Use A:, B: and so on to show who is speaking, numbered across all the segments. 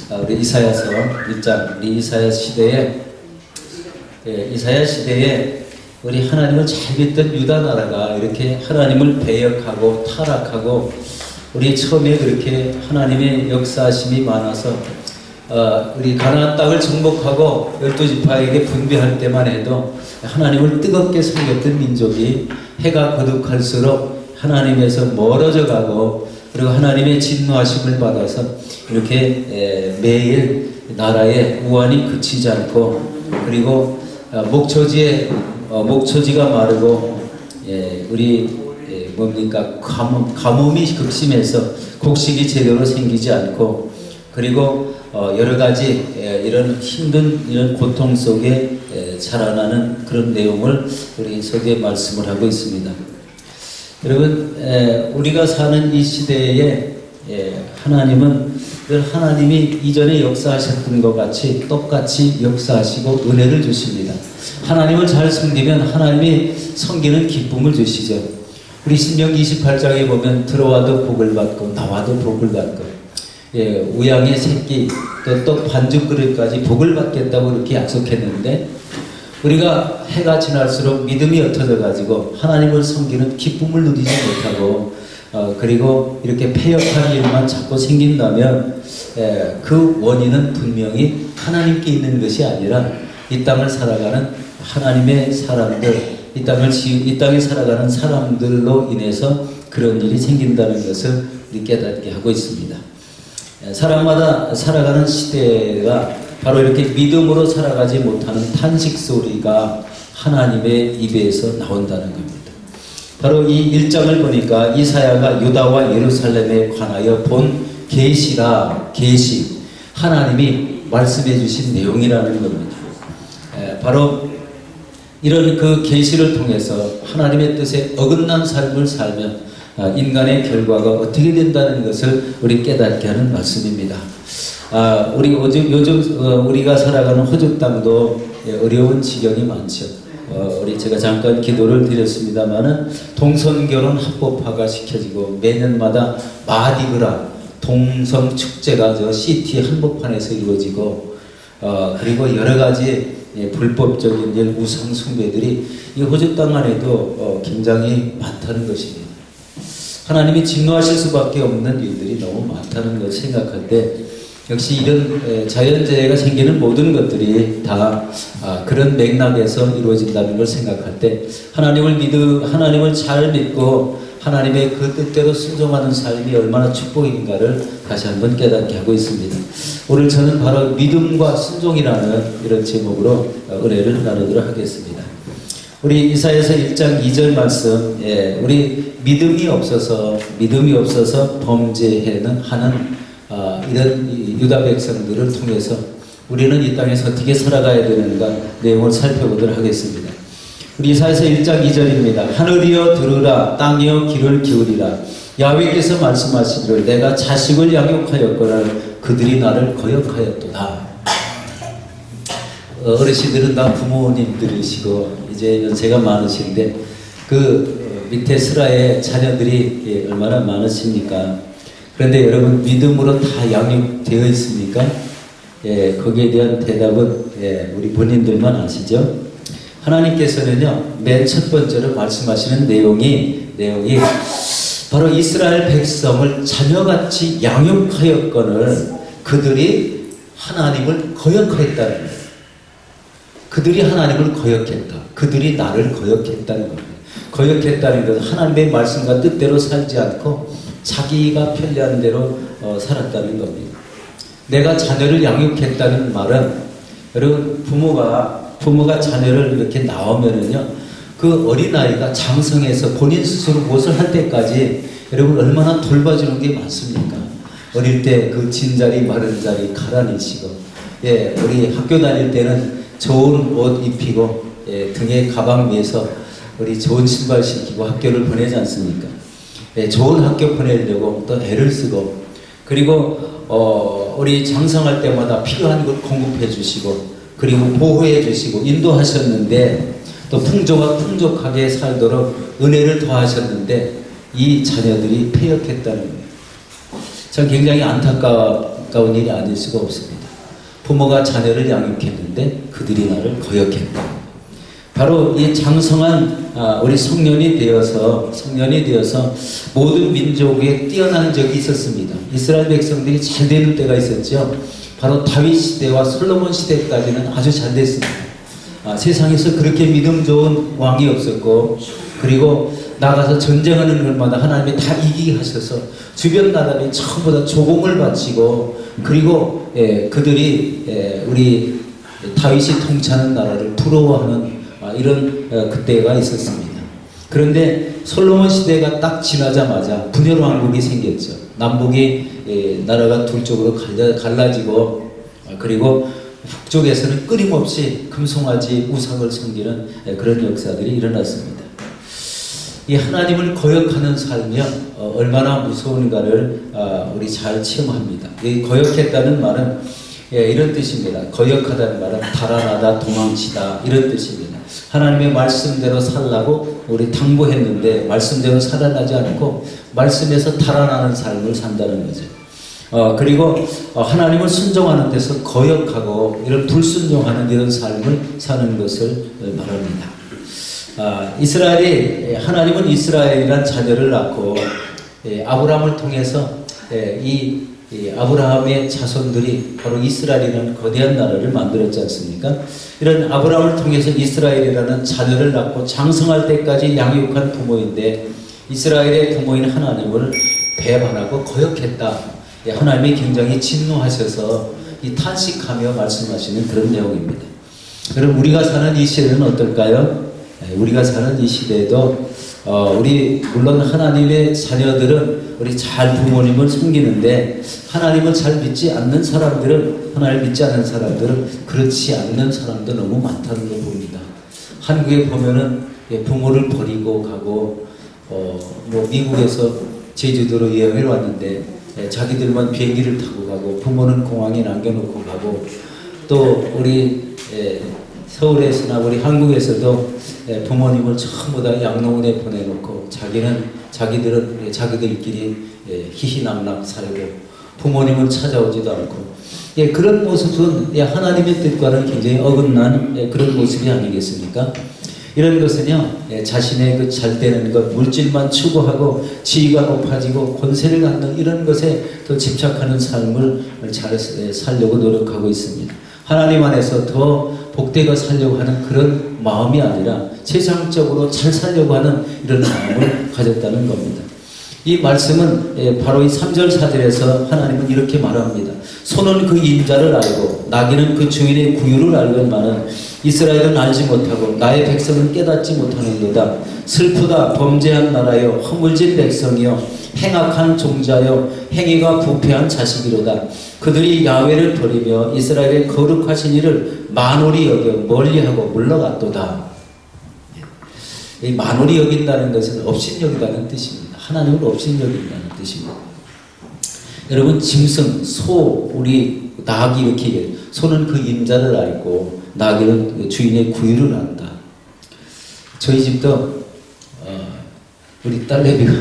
A: 우리 이사야서 1장, 우리 이사야 시대에 우리 하나님을 잘 믿던 유다 나라가 이렇게 하나님을 배역하고 타락하고, 우리 처음에 그렇게 하나님의 역사심이 많아서 우리 가나안 땅을 정복하고 12지파에게 분배할 때만 해도 하나님을 뜨겁게 섬겼던 민족이 해가 거듭할수록 하나님에서 멀어져 가고, 그리고 하나님의 진노하심을 받아서 이렇게 매일 나라의 우환이 그치지 않고, 그리고 목초지가 마르고, 우리 뭡니까, 가뭄이 극심해서 곡식이 제대로 생기지 않고, 그리고 여러 가지 이런 힘든 이런 고통 속에 자라나는 그런 내용을 우리 서두에 말씀을 하고 있습니다. 여러분, 우리가 사는 이 시대에 하나님은 늘 하나님이 이전에 역사하셨던 것 같이 똑같이 역사하시고 은혜를 주십니다. 하나님을 잘 섬기면 하나님이 섬기는 기쁨을 주시죠. 우리 신명기 28장에 보면 들어와도 복을 받고 나와도 복을 받고, 우양의 새끼 또 떡 반죽 그릇까지 복을 받겠다고 이렇게 약속했는데, 우리가 해가 지날수록 믿음이 옅어져 가지고 하나님을 섬기는 기쁨을 누리지 못하고, 그리고 이렇게 패역한 일만 자꾸 생긴다면 그 원인은 분명히 하나님께 있는 것이 아니라 이 땅을 살아가는 하나님의 사람들, 이 땅에 살아가는 사람들로 인해서 그런 일이 생긴다는 것을 우리 깨닫게 하고 있습니다. 사람마다 살아가는 시대가 바로 이렇게 믿음으로 살아가지 못하는 탄식 소리가 하나님의 입에서 나온다는 겁니다. 바로 이 1장을 보니까 이사야가 유다와 예루살렘에 관하여 본 계시, 하나님이 말씀해 주신 내용이라는 겁니다. 바로 이런 그 계시를 통해서 하나님의 뜻에 어긋난 삶을 살면 인간의 결과가 어떻게 된다는 것을 우리 깨닫게 하는 말씀입니다. 요즘 우리가 살아가는 호주 땅도 어려운 지경이 많죠. 제가 잠깐 기도를 드렸습니다만은 동성결혼 합법화가 시켜지고, 매년마다 마디그라 동성 축제가 저 시티 한복판에서 이루어지고, 그리고 여러 가지 불법적인 우상 숭배들이 이 호주 땅 안에도 굉장히 많다는 것입니다. 하나님이 진노하실 수밖에 없는 일들이 너무 많다는 것을 생각할 때, 역시 이런 자연재해가 생기는 모든 것들이 다 그런 맥락에서 이루어진다는 걸 생각할 때, 하나님을 잘 믿고 하나님의 그 뜻대로 순종하는 삶이 얼마나 축복인가를 다시 한번 깨닫게 하고 있습니다. 오늘 저는 바로 믿음과 순종이라는 이런 제목으로 은혜를 나누도록 하겠습니다. 우리 이사야서 1장 2절 말씀, 우리 믿음이 없어서 범죄하는 이런 유다 백성들을 통해서 우리는 이 땅에서 어떻게 살아가야 되는가 내용을 살펴보도록 하겠습니다. 우리 이사야서 1장 2절입니다. 하늘이여 들으라, 땅이여 귀를 기울이라. 야훼께서 말씀하시기를 내가 자식을 양육하였거늘 그들이 나를 거역하였도다. 어르신들은 다 부모님들이시고 이제 연세가 많으신데 그 밑에 슬하에 자녀들이 얼마나 많으십니까? 그런데 여러분, 믿음으로 다 양육되어 있습니까? 거기에 대한 대답은 우리 본인들만 아시죠? 하나님께서는요, 맨 첫 번째로 말씀하시는 내용이 바로 이스라엘 백성을 자녀같이 양육하였거늘 그들이 하나님을 거역하였다는 거예요. 그들이 하나님을 거역했다. 그들이 나를 거역했다는 겁니다. 거역했다는 것은 하나님의 말씀과 뜻대로 살지 않고 자기가 편리한 대로 살았다는 겁니다. 내가 자녀를 양육했다는 말은, 여러분, 부모가 자녀를 이렇게 낳으면은요, 그 어린아이가 장성해서 본인 스스로 무엇을 할 때까지 여러분 얼마나 돌봐주는 게 많습니까? 어릴 때 그 진자리 마른 자리 갈아내시고, 우리 학교 다닐 때는 좋은 옷 입히고, 등에 가방 매서 우리 좋은 신발 신기고 학교를 보내지 않습니까? 좋은 학교 보내려고 또 애를 쓰고, 그리고 우리 장성할 때마다 필요한 걸 공급해 주시고, 그리고 보호해 주시고 인도하셨는데, 또 풍족하게 살도록 은혜를 더하셨는데 이 자녀들이 패역했다는 거예요. 전 굉장히 안타깝고 가까운 일이 아닐 수가 없습니다. 부모가 자녀를 양육했는데 그들이 나를 거역했다. 바로 이 장성한 우리 성년이 되어서 모든 민족에 뛰어나는 적이 있었습니다. 이스라엘 백성들이 잘 되는 때가 있었죠. 바로 다윗 시대와 솔로몬 시대까지는 아주 잘 됐습니다. 세상에서 그렇게 믿음 좋은 왕이 없었고, 그리고 나가서 전쟁하는 것마다 하나님이 다 이기게 하셔서 주변 나라들이 전부 다 조공을 바치고, 그리고 그들이 우리 다윗이 통치하는 나라를 부러워하는 이런 그때가 있었습니다. 그런데 솔로몬 시대가 딱 지나자마자 분열 왕국이 생겼죠. 남북이 나라가 둘 쪽으로 갈라지고, 그리고 북쪽에서는 끊임없이 금송아지 우상을 섬기는 그런 역사들이 일어났습니다. 이 하나님을 거역하는 삶이 얼마나 무서운가를 우리 잘 체험합니다. 이 거역했다는 말은 이런 뜻입니다. 거역하다는 말은 달아나다, 도망치다, 이런 뜻입니다. 하나님의 말씀대로 살라고 우리 당부했는데 말씀대로 살아나지 않고 말씀에서 달아나는 삶을 산다는 거죠. 그리고 하나님을 순종하는 데서 거역하고 이런 불순종하는 이런 삶을 사는 것을 말합니다. 하나님은 이스라엘이란 자녀를 낳고 아브라함을 통해서 이 아브라함의 자손들이 바로 이스라엘이라는 거대한 나라를 만들었지 않습니까? 이런 아브라함을 통해서 이스라엘이라는 자녀를 낳고 장성할 때까지 양육한 부모인데, 이스라엘의 부모인 하나님을 배반하고 거역했다. 하나님이 굉장히 진노하셔서 이 탄식하며 말씀하시는 그런 내용입니다. 그럼 우리가 사는 이 시대는 어떨까요? 우리가 사는 이 시대에도 물론 하나님의 자녀들은 우리 잘 부모님을 섬기는데, 하나님을 잘 믿지 않는 사람들은, 하나님을 믿지 않는 사람들은 그렇지 않는 사람도 너무 많다는 걸 봅니다. 한국에 보면은 부모를 버리고 가고, 미국에서 제주도로 여행을 왔는데 자기들만 비행기를 타고 가고, 부모는 공항에 남겨놓고 가고, 또 우리 서울에서나 우리 한국에서도 부모님을 전부 다 양로원에 보내놓고 자기들은 자기들끼리 희희낙낙 살고 부모님을 찾아오지도 않고, 그런 모습은 하나님의 뜻과는 굉장히 어긋난 그런 모습이 아니겠습니까? 이런 것은요, 자신의 그 잘되는 것, 물질만 추구하고 지위가 높아지고 권세를 갖는 이런 것에 더 집착하는 삶을 잘 살려고 노력하고 있습니다. 하나님 안에서 더 복되게 살려고 하는 그런 마음이 아니라 세상적으로 잘 살려고 하는 이런 마음을 가졌다는 겁니다. 이 말씀은 바로 이 3절 4절에서 하나님은 이렇게 말합니다. 소는 그 인자를 알고 나귀는 그 주인의 구유를 알건만은 이스라엘은 알지 못하고 나의 백성은 깨닫지 못하는도다. 슬프다. 범죄한 나라여, 허물진 백성이여, 행악한 종자여, 행위가 부패한 자식이로다. 그들이 야훼를 버리며 이스라엘의 거룩하신 이를 만홀히 여겨 멀리하고 물러갔도다. 이 만홀히 여긴다는 것은 업신여기다는 뜻입니다. 하나님을 업신여긴다는 뜻입니다. 여러분, 짐승, 소, 우리 나귀 이렇게 얘기해요. 소는 그 임자를 알고 나귀는 주인의 구유를 안다. 저희 집도 우리 딸내미가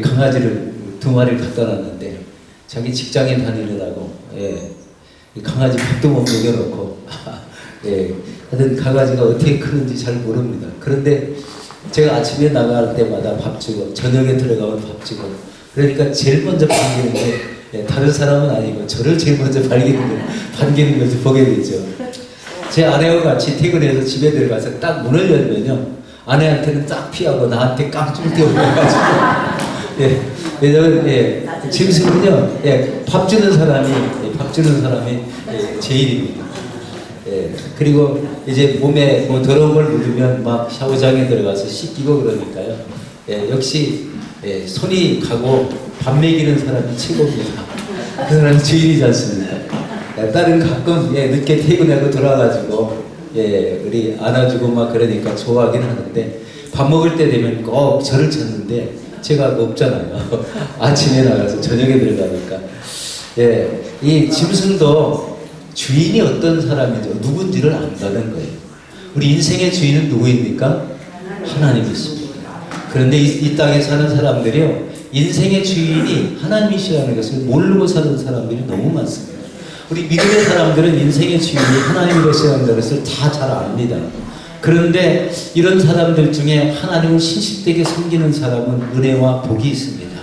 A: 강아지를 2마리를 갖다 놨는데 자기 직장에 다니느라고 강아지 밥도 못 먹여놓고 하여튼 강아지가 어떻게 크는지 잘 모릅니다. 그런데 제가 아침에 나갈 때마다 밥 주고 저녁에 들어가면 밥 주고, 그러니까 제일 먼저 반기는 게 다른 사람은 아니고 저를 제일 먼저 반기는 것을 보게 되죠. 제 아내와 같이 퇴근해서 집에 들어가서 딱 문을 열면요, 아내한테는 딱 피하고 나한테 깡줄 띄워가지고 왜냐면 짐승은요, 밥 주는 사람이 제일입니다. 그리고 이제 몸에 더러운 걸 묻으면 막 샤워장에 들어가서 씻기고 그러니까요. 역시 손이 가고 밥 먹이는 사람이 최고입니다. 그 사람이 주인이지 않습니까? 딸은 가끔 늦게 퇴근하고 돌아가지고 우리 안아주고 막 그러니까 좋아하긴 하는데, 밥 먹을 때 되면 꼭 저를 찾는데 제가 없잖아요. 아침에 나가서 저녁에 들어가니까. 이 짐승도 주인이 어떤 사람인지 누군지를 안다는 거예요. 우리 인생의 주인은 누구입니까? 하나님이십니다. 그런데 이 땅에 사는 사람들이요, 인생의 주인이 하나님이시라는 것을 모르고 사는 사람들이 너무 많습니다. 우리 믿음의 사람들은 인생의 주인이 하나님이시라는 것을 다 잘 압니다. 그런데 이런 사람들 중에 하나님을 신실되게 섬기는 사람은 은혜와 복이 있습니다.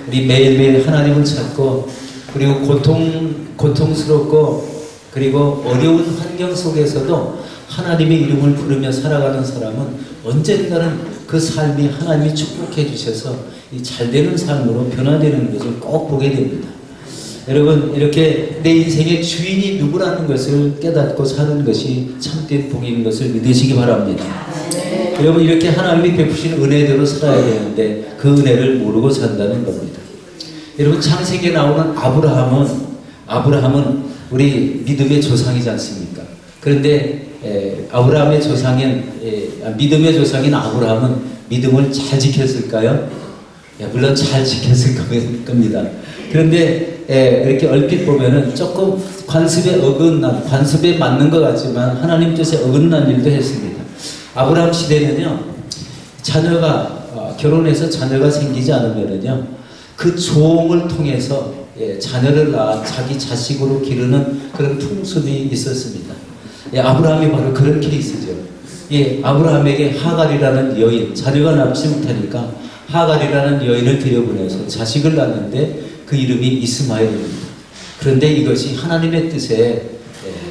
A: 우리 매일매일 하나님을 찾고 그리고 고통스럽고 그리고 어려운 환경 속에서도 하나님의 이름을 부르며 살아가는 사람은 언젠가는 그 삶이 하나님이 축복해 주셔서 이 잘되는 삶으로 변화되는 것을 꼭 보게 됩니다. 여러분, 이렇게 내 인생의 주인이 누구라는 것을 깨닫고 사는 것이 참된 복인 것을 믿으시기 바랍니다. 여러분, 이렇게 하나님이 베푸신 은혜대로 살아야 되는데 그 은혜를 모르고 산다는 겁니다. 여러분, 창세기에 나오는 아브라함은 우리 믿음의 조상이지 않습니까? 그런데 아브라함의 믿음의 조상인 아브라함은 믿음을 잘 지켰을까요? 물론 잘 지켰을 겁니다. 그런데 이렇게 얼핏 보면은 조금 관습에 맞는 것 같지만 하나님 뜻에 어긋난 일도 했습니다. 아브라함 시대는요, 결혼해서 자녀가 생기지 않으면은요, 그 종을 통해서 자녀를 낳아 자기 자식으로 기르는 그런 풍습이 있었습니다. 아브라함이 바로 그런 케이스죠. 아브라함에게 하갈이라는 여인, 자녀가 낳지 못하니까 하갈이라는 여인을 들여보내서 자식을 낳는데 그 이름이 이스마엘입니다. 그런데 이것이 하나님의 뜻에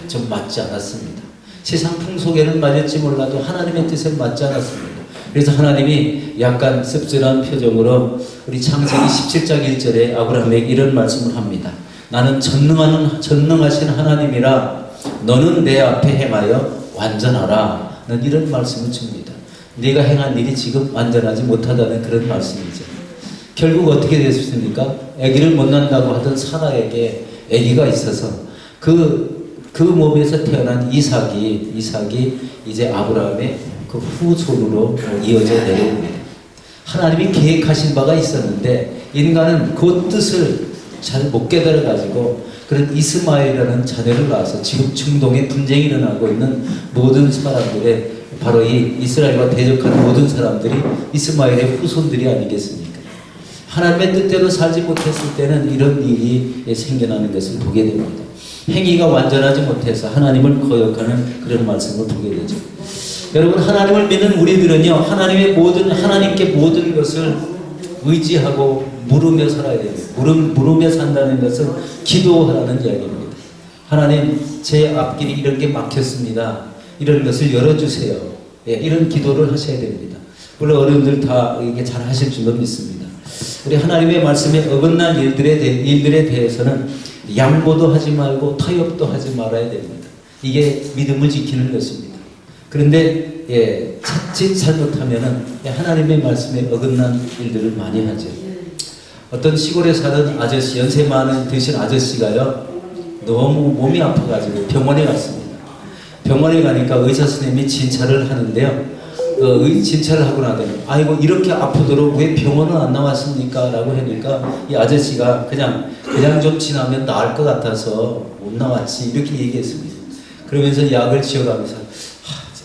A: 좀 맞지 않았습니다. 세상 풍속에는 맞을지 몰라도 하나님의 뜻에 맞지 않았습니다. 그래서 하나님이 약간 씁쓸한 표정으로 우리 창세기 17장 1절에 아브라함에게 이런 말씀을 합니다. 나는 전능하신 하나님이라 너는 내 앞에 행하여 완전하라. 는 이런 말씀을 줍니다. 네가 행한 일이 지금 완전하지 못하다는 그런 말씀이죠. 결국 어떻게 됐습니까? 아기를 못 낳는다고 하던 사라에게 아기가 있어서 그 몸에서 태어난 이삭이 이제 아브라함의 그 후손으로 이어져 내려옵니다. 하나님이 계획하신 바가 있었는데 인간은 그 뜻을 잘 못 깨달아 가지고 그런 이스마엘이라는 자녀를 낳아서 지금 중동에 분쟁이 일어나고 있는 모든 사람들의 바로 이 이스라엘과 대적하는 모든 사람들이 이스마엘의 후손들이 아니겠습니까? 하나님의 뜻대로 살지 못했을 때는 이런 일이 생겨나는 것을 보게 됩니다. 행위가 완전하지 못해서 하나님을 거역하는 그런 말씀을 보게 되죠. 여러분, 하나님을 믿는 우리들은요, 하나님께 모든 것을 의지하고 물으며 살아야 됩니다. 물으며 산다는 것은 기도하라는 이야기입니다. 하나님, 제 앞길이 이런 게 막혔습니다. 이런 것을 열어주세요. 이런 기도를 하셔야 됩니다. 물론 어른들 다 이게 잘 하실 줄로 믿습니다. 우리 하나님의 말씀에 어긋난 일들에 대해서는 양보도 하지 말고 타협도 하지 말아야 됩니다. 이게 믿음을 지키는 것입니다. 그런데 자칫 잘못하면은 하나님의 말씀에 어긋난 일들을 많이 하죠. 어떤 시골에 사는 아저씨, 연세 많은 드신 아저씨가요, 너무 몸이 아파가지고 병원에 갔습니다. 병원에 가니까 의사 선생님이 진찰을 하는데요, 진찰을 하고 나더니 아이고 이렇게 아프도록 왜 병원은 안 나왔습니까? 라고 하니까 이 아저씨가 그냥 좀 지나면 나을 것 같아서 못 나왔지 이렇게 얘기했습니다. 그러면서 약을 지어가면서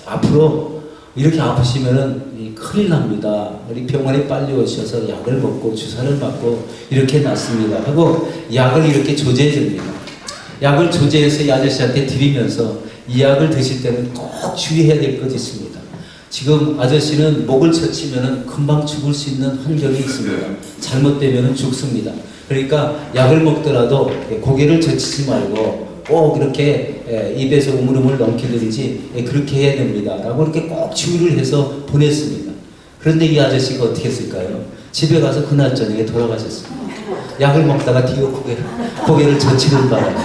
A: 앞으로 이렇게 아프시면은 큰일 납니다. 우리 병원에 빨리 오셔서 약을 먹고 주사를 맞고 이렇게 낫습니다 하고 약을 이렇게 조제해 줍니다. 약을 조제해서 이 아저씨한테 드리면서 이 약을 드실 때는 꼭 주의해야 될 것이 있습니다. 지금 아저씨는 목을 젖히면은 금방 죽을 수 있는 환경이 있습니다. 잘못되면은 죽습니다. 그러니까 약을 먹더라도 고개를 젖히지 말고 꼭 이렇게 입에서 우물우물 넘기든지 그렇게 해야 됩니다. 라고 이렇게 꼭 주의를 해서 보냈습니다. 그런데 이 아저씨가 어떻게 했을까요? 집에 가서 그날 저녁에 돌아가셨습니다. 약을 먹다가 뒤로 고개를 젖히는 바람에.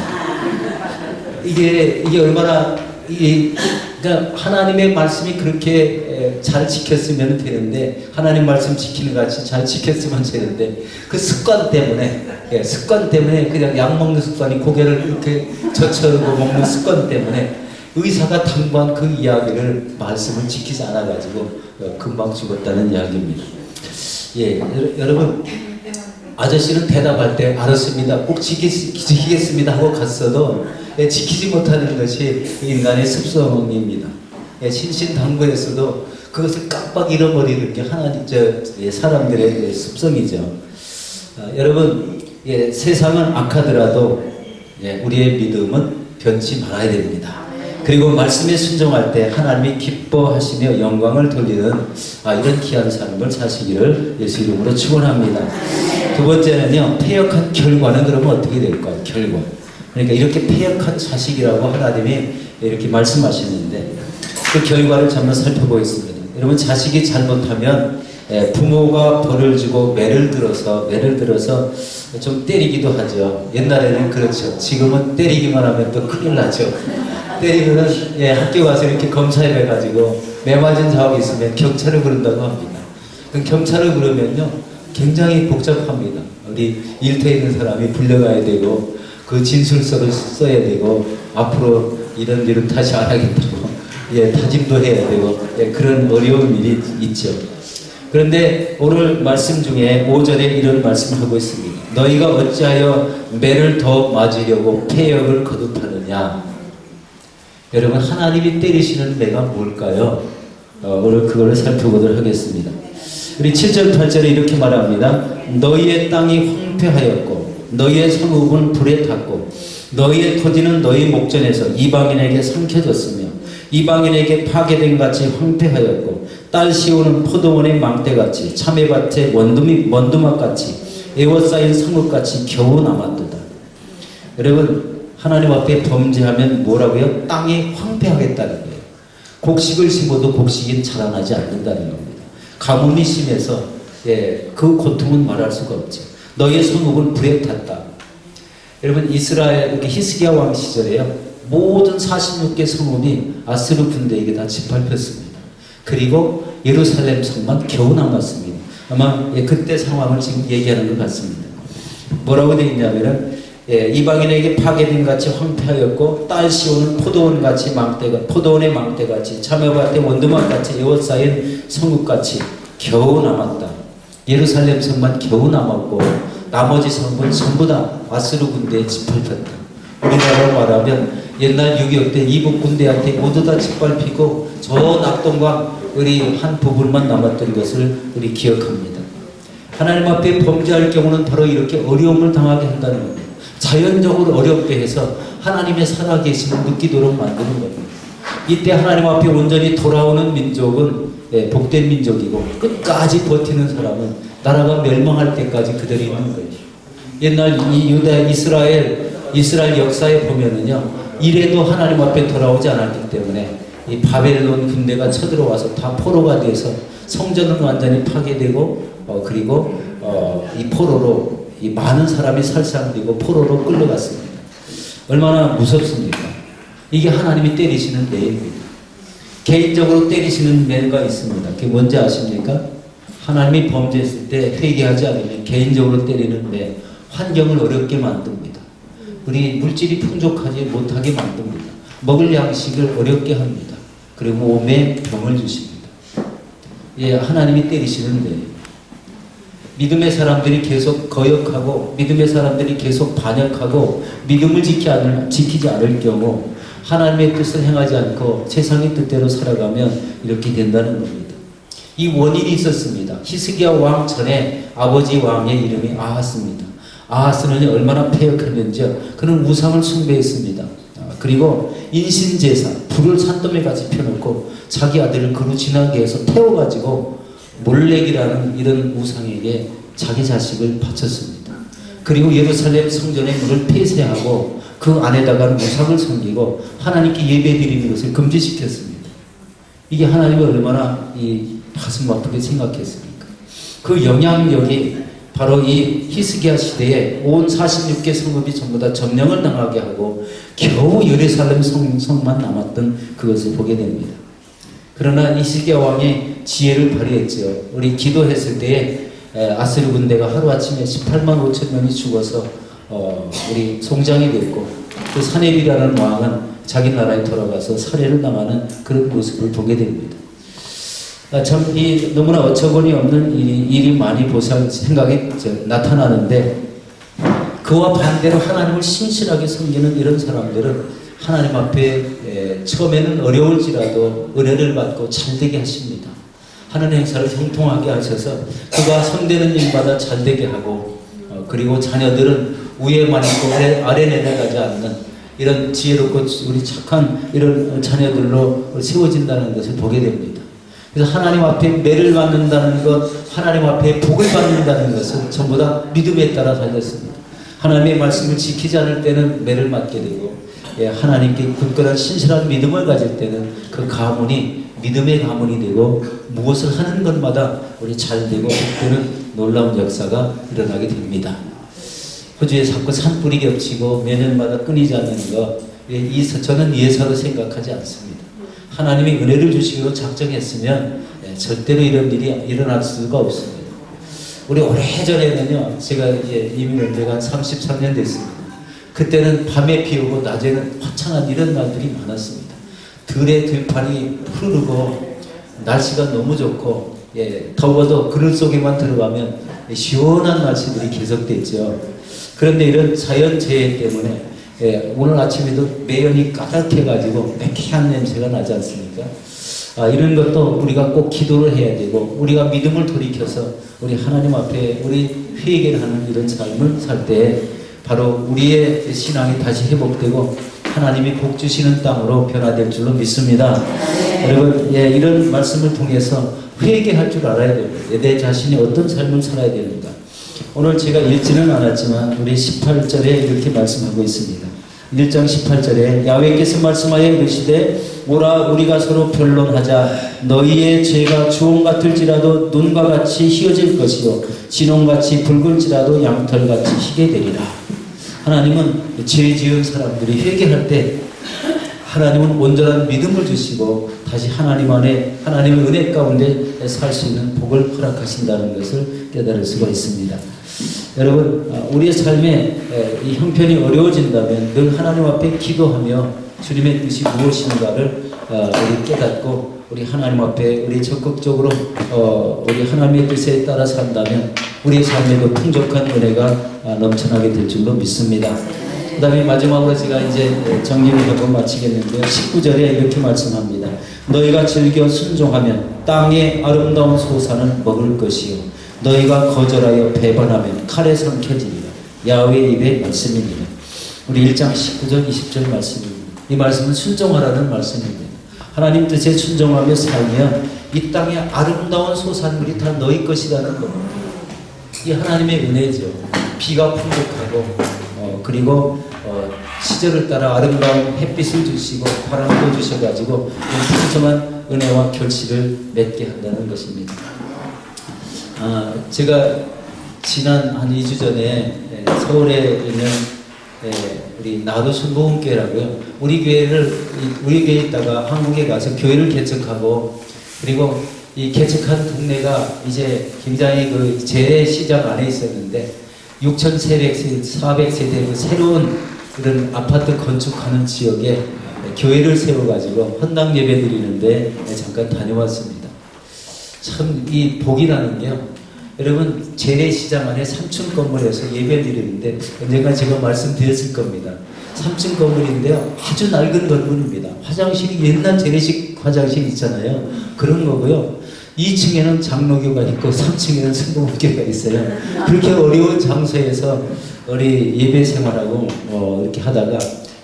A: 이게 얼마나, 그러니까 하나님의 말씀이 그렇게 잘 지켰으면 되는데, 하나님 말씀 지키는 같이 잘 지켰으면 되는데, 그 습관 때문에 그냥 약 먹는 습관이 고개를 이렇게 젖혀고 먹는 습관 때문에 의사가 당부한 그 이야기를 말씀을 지키지 않아가지고 금방 죽었다는 이야기입니다. 여러분, 아저씨는 대답할 때 알았습니다. 꼭 지키겠습니다 하고 갔어도 지키지 못하는 것이 인간의 습성입니다. 신신당부에서도 그것을 깜빡 잃어버리는 게 사람들의 습성이죠. 여러분, 세상은 악하더라도 우리의 믿음은 변치 말아야 됩니다. 그리고 말씀에 순종할 때 하나님이 기뻐하시며 영광을 돌리는 이런 귀한 삶을 사시기를 예수 이름으로 축원합니다. 두 번째는요, 패역한 결과는 그러면 어떻게 될까요? 결과. 그러니까 이렇게 패역한 자식이라고 하나님이 이렇게 말씀하시는데 그 결과를 한번 살펴보겠습니다. 여러분, 자식이 잘못하면 부모가 벌을 주고 매를 들어서 좀 때리기도 하죠. 옛날에는 그렇죠. 지금은 때리기만 하면 또 큰일 나죠. 때리면은 학교 가서 이렇게 검사해 가지고 매 맞은 자국이 있으면 경찰을 부른다고 합니다. 그 경찰을 부르면요 굉장히 복잡합니다. 우리 일터에 있는 사람이 불려가야 되고 그 진술서를 써야 되고 앞으로 이런 일은 다시 안 하겠다고 다짐도 해야 되고 그런 어려운 일이 있죠. 그런데 오늘 말씀 중에 5절에 이런 말씀을 하고 있습니다. 너희가 어찌하여 매를 더 맞으려고 패역을 거듭하느냐. 여러분, 하나님이 때리시는 매가 뭘까요? 오늘 그걸 살펴보도록 하겠습니다. 우리 7절 8절에 이렇게 말합니다. 너희의 땅이 황폐하였고 너희의 성읍은 불에 탔고 너희의 토지는 너희 목전에서 이방인에게 삼켜졌으며 이방인에게 파괴된 같이 황폐하였고 딸 시오는 포도원의 망대같이 참외밭의 원두막같이 에워싸인 성읍같이 겨우 남았도다. 여러분, 하나님 앞에 범죄하면 뭐라고요? 땅이 황폐하겠다는 거예요. 곡식을 심어도 곡식이 자라나지 않는다는 겁니다. 가뭄이 심해서 그 고통은 말할 수가 없죠. 너희의 성읍은 불에 탔다. 여러분, 이스라엘 히스기야 왕 시절에요, 모든 46개 성읍이 아스르 군대에게 다 짓밟혔습니다. 그리고 예루살렘 성만 겨우 남았습니다. 아마 그때 상황을 지금 얘기하는 것 같습니다. 뭐라고 되어 있냐면은 이방인에게 파괴된 같이 황폐하였고 딸 시오는 포도원의 망대같이 참외밭의 원두막같이 에워싸인 성읍같이 겨우 남았다. 예루살렘 성만 겨우 남았고 나머지 성은 전부 다 아스르 군대에 짓밟혔다. 우리나라로 말하면 옛날 6.25 때 이북 군대한테 모두 다 짓밟히고 저 낙동강 우리 한 부분만 남았던 것을 우리 기억합니다. 하나님 앞에 범죄할 경우는 바로 이렇게 어려움을 당하게 한다는 겁니다. 자연적으로 어렵게 해서 하나님의 살아계심을 느끼도록 만드는 겁니다. 이때 하나님 앞에 온전히 돌아오는 민족은 복된 민족이고 끝까지 버티는 사람은 나라가 멸망할 때까지 그대로 있는 거예요. 옛날 이 유다 이스라엘 역사에 보면은요, 이래도 하나님 앞에 돌아오지 않았기 때문에 이 바벨론 군대가 쳐들어와서 다 포로가 돼서 성전은 완전히 파괴되고 그리고 이 포로로 이 많은 사람이 살상되고 포로로 끌려갔습니다. 얼마나 무섭습니까? 이게 하나님이 때리시는 매입니다. 개인적으로 때리시는 매가 있습니다. 그게 뭔지 아십니까? 하나님이 범죄했을 때 회개하지 않으면 개인적으로 때리는 매, 환경을 어렵게 만듭니다. 우리 물질이 풍족하지 못하게 만듭니다. 먹을 양식을 어렵게 합니다. 그리고 몸에 병을 주십니다. 하나님이 때리시는 매예요. 믿음의 사람들이 계속 거역하고 믿음의 사람들이 계속 반역하고 믿음을 지키지 않을 경우 하나님의 뜻을 행하지 않고 세상의 뜻대로 살아가면 이렇게 된다는 겁니다. 이 원인이 있었습니다. 히스기야 왕 전에 아버지 왕의 이름이 아하스입니다. 아하스는 얼마나 패역했는지요. 그는 우상을 숭배했습니다. 그리고 인신제사, 불을 산더미 같이 펴놓고 자기 아들을 그로 지나게 해서 태워가지고 몰렉이라는 이런 우상에게 자기 자식을 바쳤습니다. 그리고 예루살렘 성전의 문을 폐쇄하고 그 안에다가 우상을 섬기고 하나님께 예배드리는 것을 금지시켰습니다. 이게 하나님이 얼마나 이 가슴 아프게 생각했습니까? 그 영향력이 바로 이 히스기야 시대에 온 46개 성읍이 전부 다 점령을 당하게 하고 겨우 예루살렘 성만 남았던 그것을 보게 됩니다. 그러나 히스기야 왕이 지혜를 발휘했죠. 우리 기도했을 때에 아스르 군대가 하루아침에 18만 5천 명이 죽어서 우리 송장이 됐고 그 사네비라는 왕은 자기 나라에 돌아가서 살해를 당하는 그런 모습을 보게 됩니다. 참 너무나 어처구니 없는 일이 많이 생각이 나타나는데 그와 반대로 하나님을 신실하게 섬기는 이런 사람들은 하나님 앞에 처음에는 어려울지라도 은혜를 받고 잘되게 하십니다. 하는 행사를 형통하게 하셔서 그가 손대는 일마다 잘되게 하고 그리고 자녀들은 위에만 있고 아래 내려가지 않는 이런 지혜롭고 우리 착한 이런 자녀들로 세워진다는 것을 보게 됩니다. 그래서 하나님 앞에 매를 받는다는 것, 하나님 앞에 복을 받는다는 것은 전부 다 믿음에 따라 달렸습니다. 하나님의 말씀을 지키지 않을 때는 매를 맞게 되고, 하나님께 굳건한 신실한 믿음을 가질 때는 그 가문이 믿음의 가문이 되고, 무엇을 하는 것마다 우리 잘 되고 복되는 놀라운 역사가 일어나게 됩니다. 호주에 자꾸 산불이 겹치고 매년마다 끊이지 않는 것, 저는 예사로 생각하지 않습니다. 하나님이 은혜를 주시기로 작정했으면 절대로 이런 일이 일어날 수가 없습니다. 우리 오래전에는요, 제가 이민 온 지가 한 33년 됐습니다. 그때는 밤에 비 오고 낮에는 화창한 이런 날들이 많았습니다. 들에 들판이 흐르고 날씨가 너무 좋고, 더워도 그늘 속에만 들어가면 시원한 날씨들이 계속됐죠. 그런데 이런 자연재해 때문에 오늘 아침에도 매연이 까닥해가지고 매캐한 냄새가 나지 않습니까? 이런 것도 우리가 꼭 기도를 해야 되고, 우리가 믿음을 돌이켜서 우리 하나님 앞에 우리 회개를 하는 이런 삶을 살 때 바로 우리의 신앙이 다시 회복되고 하나님이 복 주시는 땅으로 변화될 줄로 믿습니다. 여러분, 이런 말씀을 통해서 회개할 줄 알아야 됩니다. 내 자신이 어떤 삶을 살아야 되는가. 오늘 제가 읽지는 않았지만 우리 18절에 이렇게 말씀하고 있습니다. 1장 18절에 야훼께서 말씀하여 이르시되 오라 우리가 서로 변론하자. 너희의 죄가 주홍 같을지라도 눈과 같이 희어질 것이요 진홍같이 붉을지라도 양털같이 희게 되리라. 하나님은 죄 지은 사람들이 회개할 때 하나님은 온전한 믿음을 주시고 다시 하나님 안에 하나님의 은혜 가운데 살 수 있는 복을 허락하신다는 것을 깨달을 수가 있습니다. 여러분, 우리의 삶에 이 형편이 어려워진다면 늘 하나님 앞에 기도하며 주님의 뜻이 무엇인가를 우리 깨닫고 우리 하나님 앞에 우리 적극적으로 우리 하나님의 뜻에 따라 산다면 우리의 삶에도 풍족한 은혜가 넘쳐나게 될 줄로 믿습니다. 그 다음에 마지막으로 제가 이제 정리를 하고 마치겠는데요. 19절에 이렇게 말씀합니다. 너희가 즐겨 순종하면 땅의 아름다운 소산은 먹을 것이요 너희가 거절하여 배반하면 칼에 삼켜지리라. 야훼의 입의 말씀이니라. 우리 1장 19절 20절 말씀입니다. 이 말씀은 순종하라는 말씀입니다. 하나님 뜻에 순종하며 살면 이 땅의 아름다운 소산물이 다 너희 것이라는 겁니다. 이 하나님의 은혜죠. 비가 풍족하고 그리고 시절을 따라 아름다운 햇빛을 주시고 바람도 주셔가지고 풍성한 은혜와 결실을 맺게 한다는 것입니다. 제가 지난 한 2주 전에 서울에 있는 우리 나도 순복음교회라고요. 우리 교회에 있다가 한국에 가서 교회를 개척하고, 그리고 이 개척한 동네가 이제 굉장히 그 재래시장 안에 있었는데 6,400세대, 400세대 새로운 그런 아파트 건축하는 지역에 교회를 세워가지고 헌당 예배 드리는데 잠깐 다녀왔습니다. 참 이 복이라는 게요. 여러분, 재래시장 안에 3층 건물에서 예배 드리는데 언젠가 제가 말씀드렸을 겁니다. 3층 건물인데요. 아주 낡은 건물입니다. 화장실이 옛날 재래식 화장실 있잖아요. 그런 거고요. 2층에는 장로교가 있고 3층에는 순복음교가 있어요. 그렇게 어려운 장소에서 우리 예배 생활하고 이렇게 하다가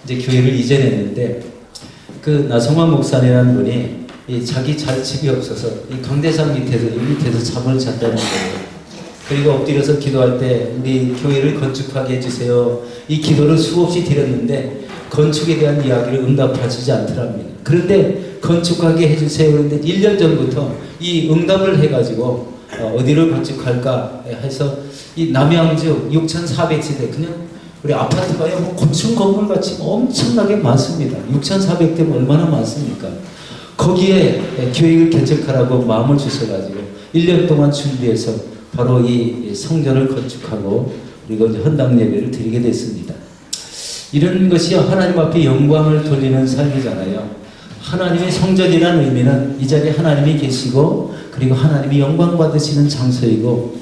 A: 이제 교회를 이전했는데 그 나성환 목사님이라는 분이 자기 잘 집이 없어서 이 강대상 밑에서 잠을 잤다는 거예요. 그리고 엎드려서 기도할 때 우리 교회를 건축하게 해주세요. 이 기도를 수없이 드렸는데 건축에 대한 이야기를 응답하시지 않더랍니다. 그런데 건축하게 해주세요. 그런데 1년 전부터 이 응답을 해가지고 어디를 건축할까 해서 이 남양주 6,400세대 그냥 우리 아파트가요 뭐 고층 건물 같이 엄청나게 많습니다. 6,400대면 얼마나 많습니까? 거기에 교회를 개척하라고 마음을 주셔가지고 1년 동안 준비해서 바로 이 성전을 건축하고 그리고 이제 헌당 예배를 드리게 됐습니다. 이런 것이 하나님 앞에 영광을 돌리는 삶이잖아요. 하나님의 성전이라는 의미는 이 자리에 하나님이 계시고 그리고 하나님이 영광 받으시는 장소이고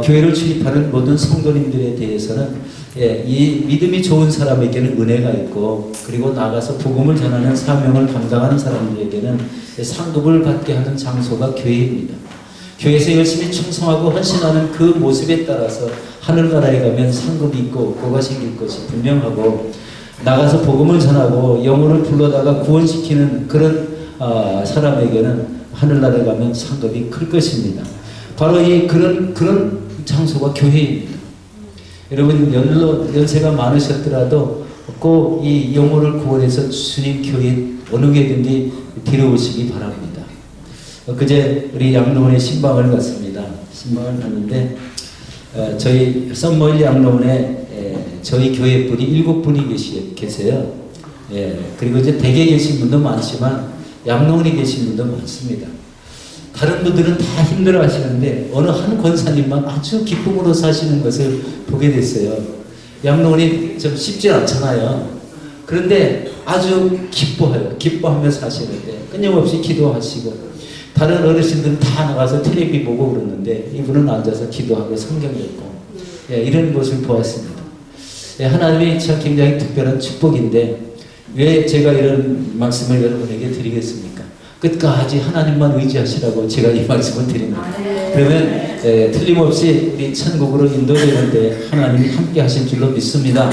A: 교회를 출입하는 모든 성도님들에 대해서는 이 믿음이 좋은 사람에게는 은혜가 있고 그리고 나가서 복음을 전하는 사명을 감당하는 사람들에게는 상급을 받게 하는 장소가 교회입니다. 교회에서 열심히 충성하고 헌신하는 그 모습에 따라서 하늘나라에 가면 상급이 있고 업고가 생길 것이 분명하고 나가서 복음을 전하고 영혼을 불러다가 구원시키는 그런 사람에게는 하늘나라에 가면 상급이 클 것입니다. 바로 이 그런 장소가 교회입니다. 여러분 연세가 많으셨더라도 꼭 이 영혼을 구원해서 주님 교회 어느 교회든지 데려오시기 바랍니다. 그제 우리 양로원에 신방을 갔습니다. 신방을 갔는데 저희 썸머일 양로원에 저희 교회 분이 7분이 계세요. 그리고 이제 댁에 계신 분도 많지만 양로원에 계신 분도 많습니다. 다른 분들은 다 힘들어 하시는데 어느 한 권사님만 아주 기쁨으로 사시는 것을 보게 됐어요. 양로원이 좀 쉽지 않잖아요. 그런데 아주 기뻐하며 사시는데 끊임없이 기도하시고 다른 어르신들은 다 나가서 텔레비 보고 그러는데 이분은 앉아서 기도하고 성경 읽고 이런 모습을 보았습니다. 하나님이 참 굉장히 특별한 축복인데 왜 제가 이런 말씀을 여러분에게 드리겠습니까? 끝까지 하나님만 의지하시라고 제가 이 말씀을 드립니다. 그러면 틀림없이 우리 천국으로 인도되는데 하나님이 함께 하실 줄로 믿습니다.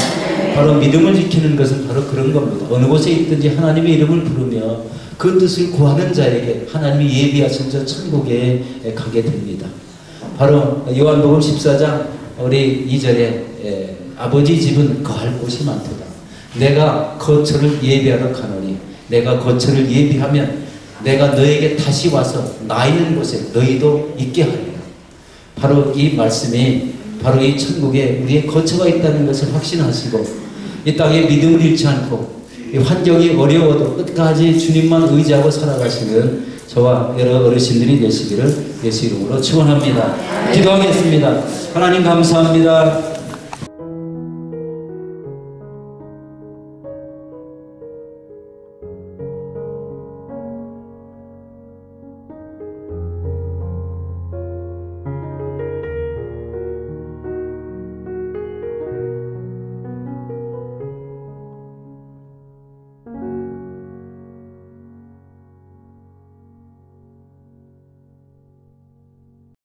A: 바로 믿음을 지키는 것은 바로 그런 겁니다. 어느 곳에 있든지 하나님의 이름을 부르며 그 뜻을 구하는 자에게 하나님이 예비하신 저 천국에 가게 됩니다. 바로 요한복음 14장 우리 2절에 아버지 집은 거할 곳이 많도다. 내가 거처를 예비하러 가노니 내가 거처를 예비하면 내가 너에게 다시 와서 나 있는 곳에 너희도 있게 하리라. 바로 이 말씀이 바로 이 천국에 우리의 거처가 있다는 것을 확신하시고 이 땅에 믿음을 잃지 않고 이 환경이 어려워도 끝까지 주님만 의지하고 살아가시는 저와 여러 어르신들이 되시기를 예수 이름으로 축원합니다. 기도하겠습니다. 하나님 감사합니다.